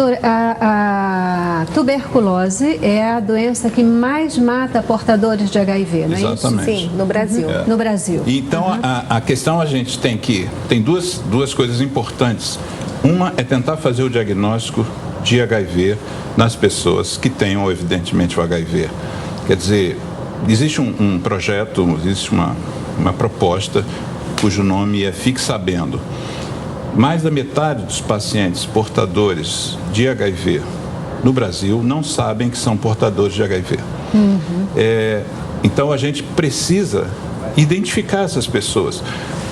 Doutor, a tuberculose é a doença que mais mata portadores de HIV, não é isso? Exatamente. Sim, no Brasil. No Brasil. Então, a questão a gente tem duas coisas importantes. Uma é tentar fazer o diagnóstico de HIV nas pessoas que tenham, evidentemente, o HIV. Quer dizer, existe um projeto, existe uma proposta cujo nome é Fique Sabendo. Mais da metade dos pacientes portadores de HIV no Brasil não sabem que são portadores de HIV. Então, a gente precisa identificar essas pessoas,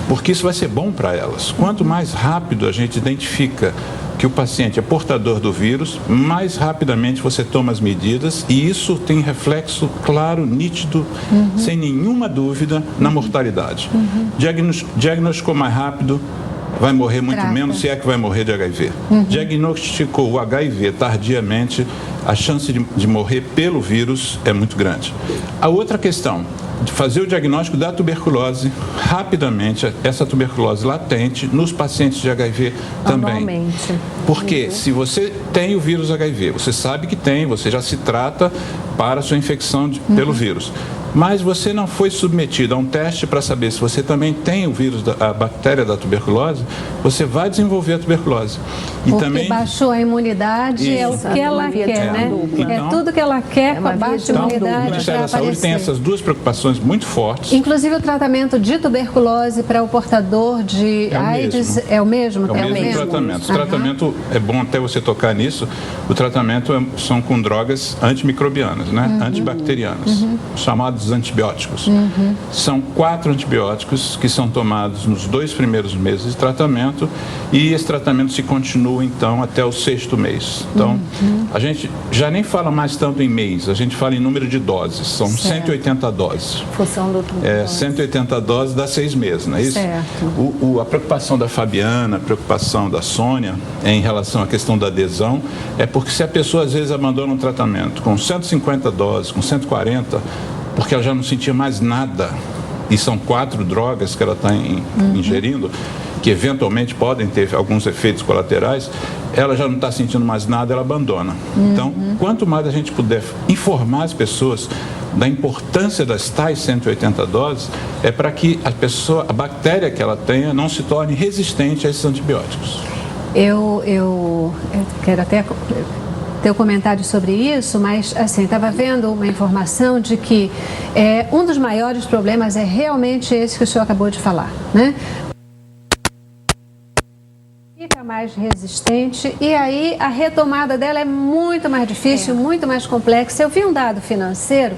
porque isso vai ser bom para elas. Quanto mais rápido a gente identifica que o paciente é portador do vírus, mais rapidamente você toma as medidas e isso tem reflexo claro, nítido, sem nenhuma dúvida, na mortalidade. Diagnosticou mais rápido, vai morrer muito menos, se é que vai morrer de HIV. Diagnosticou o HIV tardiamente, a chance de morrer pelo vírus é muito grande. A outra questão, de fazer o diagnóstico da tuberculose rapidamente, essa tuberculose latente, nos pacientes de HIV também. Anualmente. Porque se você tem o vírus HIV, você sabe que tem, você já se trata para a sua infecção pelo vírus. Mas você não foi submetido a um teste para saber se você também tem o vírus, a bactéria da tuberculose, você vai desenvolver a tuberculose. E porque também baixou a imunidade, isso. é o que ela quer, né? Então, é tudo que ela quer com a baixa imunidade. O Ministério da Saúde tem essas duas preocupações muito fortes. Inclusive o tratamento de tuberculose para o portador de AIDS é o mesmo? É o mesmo tratamento. O tratamento, é bom até você tocar nisso, o tratamento são com drogas antimicrobianas, né? Antibacterianas, chamados antibióticos. São 4 antibióticos que são tomados nos 2 primeiros meses de tratamento e esse tratamento se continua então até o 6º mês. Então, a gente já nem fala mais tanto em mês, a gente fala em número de doses, são 180 doses. Função do 180 doses dá 6 meses, não é isso? Certo. A preocupação da Fabiana, a preocupação da Sônia em relação à questão da adesão é porque se a pessoa às vezes abandona um tratamento com 150 doses, com 140, porque ela já não sentia mais nada, e são 4 drogas que ela está ingerindo, que eventualmente podem ter alguns efeitos colaterais, ela já não está sentindo mais nada, ela abandona. Então, quanto mais a gente puder informar as pessoas da importância das tais 180 doses, é para que a bactéria que ela tenha não se torne resistente a esses antibióticos. Eu quero até ter um comentário sobre isso, mas assim, estava vendo uma informação de que um dos maiores problemas é realmente esse que o senhor acabou de falar, né? Fica mais resistente e aí a retomada dela é muito mais difícil, muito mais complexa. Eu vi um dado financeiro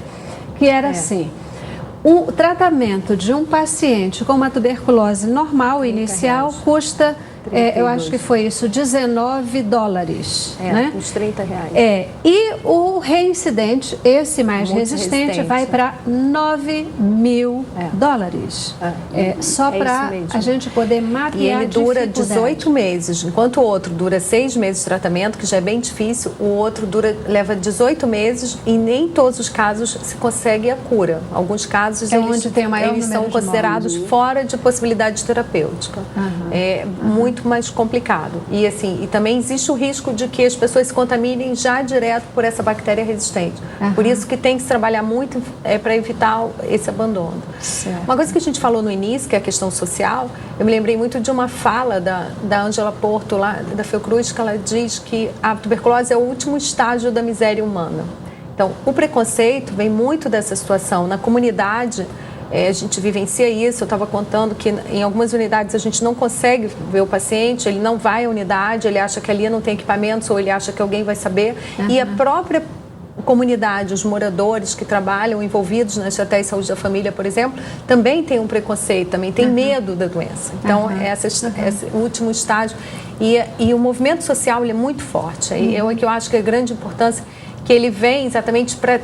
que era assim: o tratamento de um paciente com uma tuberculose normal inicial custa, eu acho que foi isso, $19, né? Uns R$30. E o reincidente, esse mais Muito resistente, vai para $9.000. Só para a gente poder mapear. E ele dura 18 meses, enquanto o outro dura 6 meses de tratamento, que já é bem difícil, o outro leva 18 meses e nem todos os casos se consegue a cura. Alguns casos onde tem o maior eles são número de considerados fora de possibilidade terapêutica. É muito mais complicado. E assim, e também existe o risco de que as pessoas se contaminem já direto por essa bactéria resistente. Por isso que tem que se trabalhar muito para evitar esse abandono. Certo. Uma coisa que a gente falou no início, que é a questão social, eu me lembrei muito de uma fala da Ângela Porto, lá da Fiocruz, que ela diz que a tuberculose é o último estágio da miséria humana. Então, o preconceito vem muito dessa situação. Na comunidade, a gente vivencia isso. Eu estava contando que em algumas unidades a gente não consegue ver o paciente, ele não vai à unidade, ele acha que ali não tem equipamentos ou ele acha que alguém vai saber. E a própria comunidade, os moradores que trabalham envolvidos na estratégia de saúde da família, por exemplo, também tem um preconceito, também tem medo da doença. Então, esse último estágio. E o movimento social ele é muito forte. É que eu acho que a grande importância que ele vem exatamente para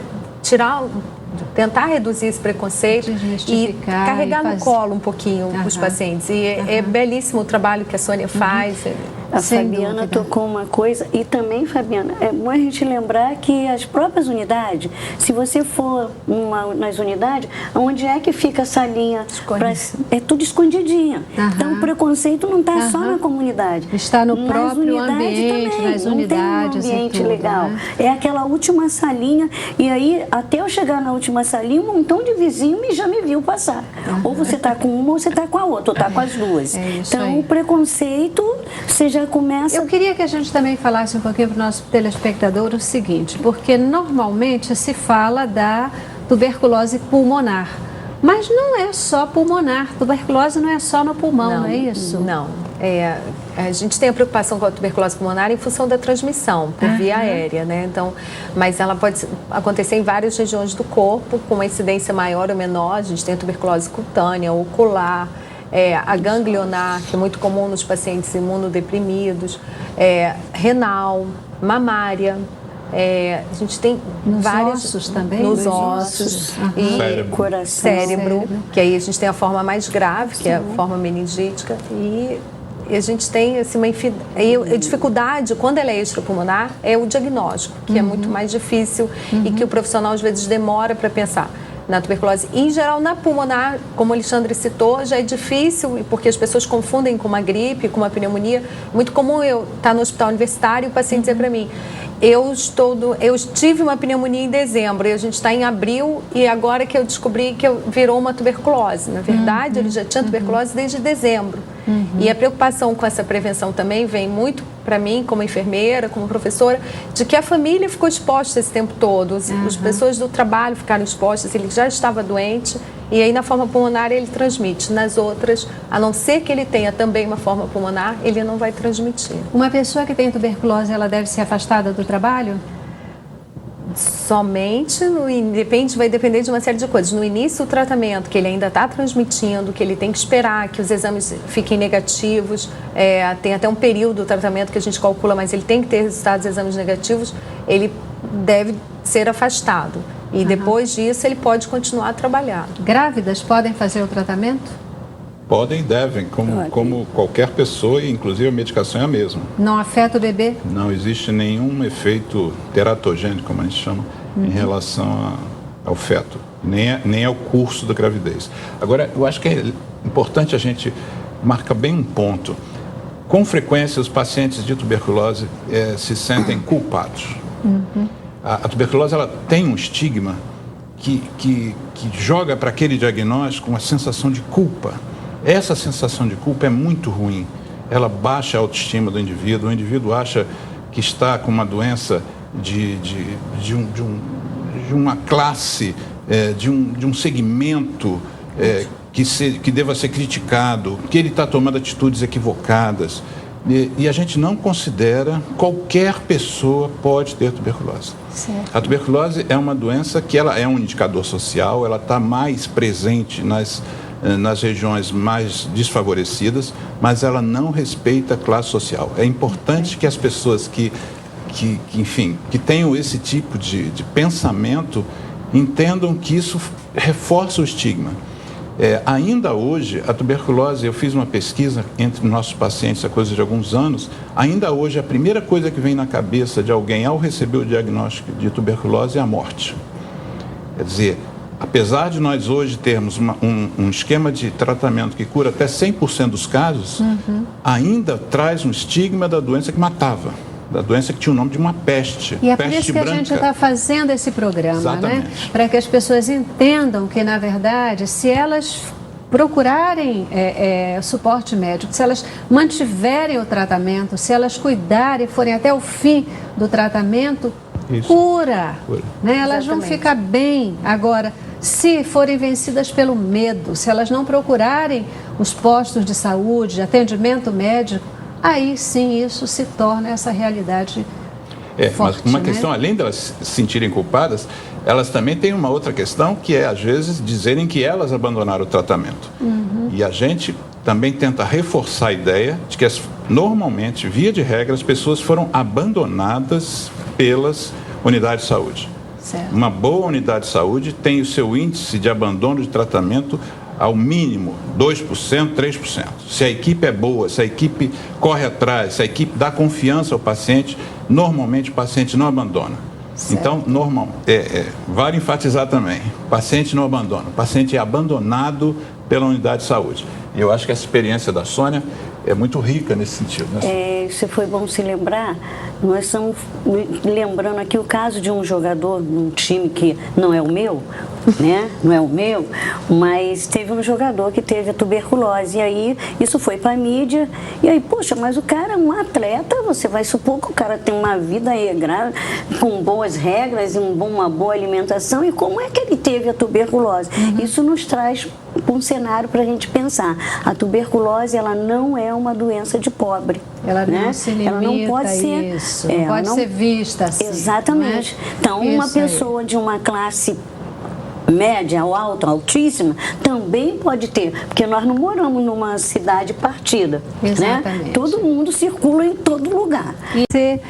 tentar reduzir esse preconceito e carregar no colo um pouquinho os pacientes. E é belíssimo o trabalho que a Sônia faz. A Sem Fabiana dúvida. tocou uma coisa, e também, Fabiana, é bom a gente lembrar que as próprias unidades, se você for nas unidades, onde é que fica essa linha? É tudo escondidinha. Então, o preconceito não está só na comunidade. Está no nas próprio unidades ambiente, também. nas não unidades tem um ambiente e tudo, legal. né? É aquela última salinha, e aí, até eu chegar na última salinha, um montão de vizinho já me viu passar. Ou você está com uma, ou você está com a outra, ou está com as duas. Então, aí. o preconceito, você já começa... Eu queria que a gente também falasse um pouquinho para o nosso telespectador o seguinte, porque normalmente se fala da tuberculose pulmonar, mas não é só pulmonar, tuberculose não é só no pulmão, não é isso? Não, a gente tem a preocupação com a tuberculose pulmonar em função da transmissão por via aérea, né? Então, mas ela pode acontecer em várias regiões do corpo, com uma incidência maior ou menor. A gente tem a tuberculose cutânea, ocular, a ganglionar, que é muito comum nos pacientes imunodeprimidos, renal, mamária. A gente tem nos vários ossos também? nos ossos e Cérebro. Coração. cérebro, que aí a gente tem a forma mais grave, que é a forma meningítica, e a gente tem assim, a dificuldade, quando ela é extrapulmonar, é o diagnóstico, que é muito mais difícil e que o profissional às vezes demora para pensar. Na tuberculose, em geral, na pulmonar, como o Alexandre citou, já é difícil, porque as pessoas confundem com uma gripe, com uma pneumonia. Muito comum eu estar no hospital universitário e o paciente dizer para mim, eu tive uma pneumonia em dezembro e a gente está em abril e agora que eu descobri que virou uma tuberculose. Na verdade, ele já tinha tuberculose desde dezembro. E a preocupação com essa prevenção também vem muito para mim, como enfermeira, como professora, de que a família ficou exposta esse tempo todo. As pessoas do trabalho ficaram expostas, ele já estava doente e aí na forma pulmonar ele transmite. Nas outras, a não ser que ele tenha também uma forma pulmonar, ele não vai transmitir. Uma pessoa que tem tuberculose, ela deve ser afastada do trabalho? Somente, vai depender de uma série de coisas. No início do tratamento, que ele ainda está transmitindo, que ele tem que esperar que os exames fiquem negativos, tem até um período do tratamento que a gente calcula, mas ele tem que ter resultados de exames negativos, ele deve ser afastado. E depois disso, ele pode continuar a trabalhar. Grávidas podem fazer o tratamento? Podem e devem, como qualquer pessoa, e inclusive a medicação é a mesma. Não afeta o bebê? Não existe nenhum efeito teratogênico, como a gente chama, em relação ao feto, nem ao curso da gravidez. Agora, eu acho que é importante a gente marcar bem um ponto. Com frequência, os pacientes de tuberculose se sentem culpados. A tuberculose ela tem um estigma que joga para aquele diagnóstico uma sensação de culpa. Essa sensação de culpa é muito ruim. Ela baixa a autoestima do indivíduo. O indivíduo acha que está com uma doença de uma classe, de um segmento que deva ser criticado, que ele está tomando atitudes equivocadas. E a gente não considera qualquer pessoa pode ter tuberculose. Certo. A tuberculose é uma doença que ela é um indicador social, ela está mais presente nas regiões mais desfavorecidas, mas ela não respeita a classe social. É importante que as pessoas que tenham esse tipo de pensamento entendam que isso reforça o estigma. Ainda hoje, a tuberculose, eu fiz uma pesquisa entre nossos pacientes há coisa de alguns anos, ainda hoje a primeira coisa que vem na cabeça de alguém ao receber o diagnóstico de tuberculose é a morte. Quer dizer, apesar de nós hoje termos um esquema de tratamento que cura até 100% dos casos, ainda traz um estigma da doença que matava, da doença que tinha o nome de uma peste. E é por peste isso que branca. A gente está fazendo esse programa, Exatamente. né? Para que as pessoas entendam que, na verdade, se elas procurarem suporte médico, se elas mantiverem o tratamento, se elas cuidarem, forem até o fim do tratamento, cura. Né? Elas vão ficar bem. Agora, se forem vencidas pelo medo, se elas não procurarem os postos de saúde, atendimento médico, aí sim isso se torna essa realidade forte. Mas uma questão, além de elas se sentirem culpadas, elas também têm uma outra questão, que é, às vezes, dizerem que elas abandonaram o tratamento. E a gente também tenta reforçar a ideia de que, normalmente, via de regra, as pessoas foram abandonadas pelas unidades de saúde. Certo. Uma boa unidade de saúde tem o seu índice de abandono de tratamento ao mínimo 2%, 3%. Se a equipe é boa, se a equipe corre atrás, se a equipe dá confiança ao paciente, normalmente o paciente não abandona. Certo. Então, vale enfatizar também, o paciente não abandona, o paciente é abandonado pela unidade de saúde. E eu acho que essa experiência da Sônia é muito rica nesse sentido. Né? Isso foi bom se lembrar. Nós estamos lembrando aqui o caso de um jogador num time que não é o meu, né? Não é o meu, mas teve um jogador que teve a tuberculose. E aí isso foi para a mídia. E aí, poxa, mas o cara é um atleta, você vai supor que o cara tem uma vida regrada, com boas regras e uma boa alimentação. E como é que ele teve a tuberculose? Isso nos traz um cenário para a gente pensar. A tuberculose, ela não é uma doença de pobre. Ela não, né? Se limita, ela não pode ser isso. Não pode ser vista assim. Exatamente. Né? Então, uma pessoa de uma classe média ou alta, altíssima, também pode ter, porque nós não moramos numa cidade partida. Exatamente. Né? Todo mundo circula em todo lugar. E,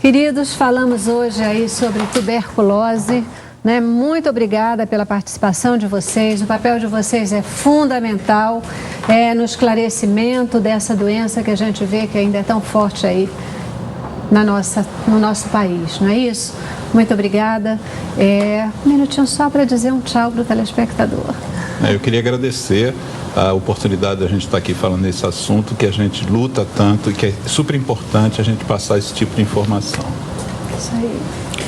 queridos, falamos hoje aí sobre tuberculose. Né? Muito obrigada pela participação de vocês. O papel de vocês é fundamental no esclarecimento dessa doença que a gente vê que ainda é tão forte aí no nosso país, não é isso? Muito obrigada. Um minutinho só para dizer um tchau para o telespectador. Eu queria agradecer a oportunidade da gente estar aqui falando desse assunto que a gente luta tanto e que é super importante a gente passar esse tipo de informação. Isso aí.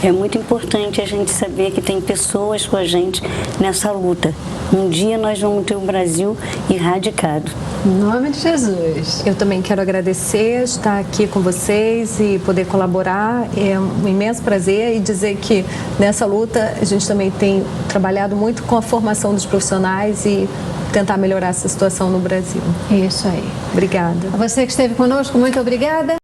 É muito importante a gente saber que tem pessoas com a gente nessa luta. Um dia nós vamos ter o Brasil erradicado. Em nome de Jesus. Eu também quero agradecer estar aqui com vocês e poder colaborar. É um imenso prazer e dizer que nessa luta a gente também tem trabalhado muito com a formação dos profissionais e tentar melhorar essa situação no Brasil. Isso aí. Obrigada. A você que esteve conosco, muito obrigada.